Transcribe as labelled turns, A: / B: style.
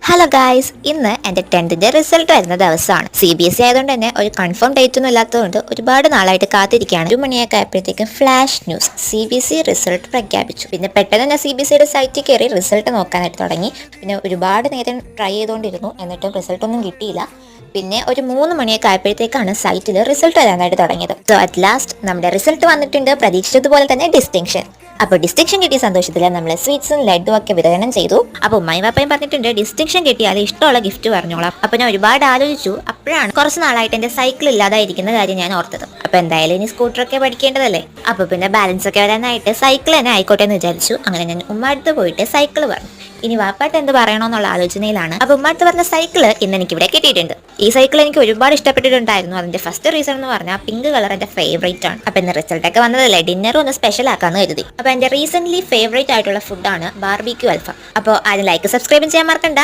A: Hello guys, ഇന്ന് എൻ്റെ 10th result വരുന്ന ദിവസമാണ്. CBSE ആയതുകൊണ്ട് തന്നെ ഒരു കൺഫേം ഡേറ്റ് ഒന്നും ഇല്ലാത്തതുകൊണ്ട് ഒരുപാട് നാളായിട്ട് കാത്തിരിക്കുകയാണ്. 1 മണിയൊക്കെ ആയപ്പോഴത്തേക്കും ഫ്ലാഷ് ന്യൂസ് CBSE റിസൾട്ട് പ്രഖ്യാപിച്ചു. പിന്നെ പെട്ടെന്ന് തന്നെ CBSEയുടെ സൈറ്റിൽ കയറി റിസൾട്ട് നോക്കാനായിട്ട് തുടങ്ങി. പിന്നെ ഒരുപാട് നേരം ട്രൈ ചെയ്തുകൊണ്ടിരുന്നു, എന്നിട്ടും റിസൾട്ട് ഒന്നും കിട്ടിയില്ല. പിന്നെ ഒരു 3 മണിയൊക്കെ ആയപ്പോഴത്തേക്കാണ് സൈറ്റിൽ റിസൾട്ട് വരാനായിട്ട് തുടങ്ങിയത്. സോ അറ്റ് ലാസ്റ്റ് നമ്മുടെ റിസൾട്ട് വന്നിട്ടുണ്ട്. പ്രതീക്ഷിച്ചതുപോലെ തന്നെ ഡിസ്റ്റിങ്ഷൻ. അപ്പോൾ ഡിസ്റ്റിങ്ഷൻ കിട്ടിയ സന്തോഷത്തിൽ നമ്മൾ സ്വീറ്റ്സും ലഡും ഒക്കെ വിതരണം ചെയ്തു. അപ്പോൾ ഉമ്മയും പാപ്പയും പറഞ്ഞിട്ടുണ്ട് ഡിസ്റ്റിങ്ഷൻ കിട്ടിയാൽ ഇഷ്ടമുള്ള ഗിഫ്റ്റ് പറഞ്ഞോളാം. അപ്പോൾ ഞാൻ ഒരുപാട് ആലോചിച്ചു. അപ്പോഴാണ് കുറച്ച് നാളായിട്ട് എൻ്റെ സൈക്കിൾ ഇല്ലാതായിരിക്കുന്ന കാര്യം ഞാൻ ഓർത്തത്. അപ്പോൾ എന്തായാലും ഇനി സ്കൂട്ടറൊക്കെ പഠിക്കേണ്ടതല്ലേ. അപ്പോൾ പിന്നെ ബാലൻസ് ഒക്കെ വരാനായിട്ട് സൈക്കിൾ തന്നെ ആയിക്കോട്ടെ എന്ന് വിചാരിച്ചു. അങ്ങനെ ഞാൻ ഉമ്മ അടുത്ത് പോയിട്ട് സൈക്കിൾ പറഞ്ഞു. ഇനി വാപ്പാട്ട് എന്ത് പറയണമെന്നുള്ള ആലോചനയിലാണ്. അപ്പോൾ ഉമ്മ അടുത്ത് പറഞ്ഞ സൈക്കിള് ഇന്ന് എനിക്ക് ഇവിടെ കിട്ടിയിട്ടുണ്ട്. ഈ സൈക്കിൾ എനിക്ക് ഒരുപാട് ഇഷ്ടപ്പെട്ടിട്ടുണ്ടായിരുന്നു. അതിന്റെ ഫസ്റ്റ് റീസൺ എന്ന് പറഞ്ഞാൽ പിങ്ക് കളർ എന്റെ ഫേവറേറ്റ് ആണ്. അപ്പൊ ഇന്ന് റിസൾട്ട് ഒക്കെ വന്നതല്ലേ, ഡിന്നറും ഒന്ന് സ്പെഷ്യൽ ആക്കാന്ന് കരുതി. അപ്പൊ എന്റെ റീസെന്റ് ഫേവറേറ്റ് ആയിട്ടുള്ള ഫുഡാണ് ബാർബിക്യൂ അൽഫാം. അപ്പോൾ ആരും ലൈക്ക് സബ്സ്ക്രൈബും ചെയ്യാൻ മറക്കണ്ട.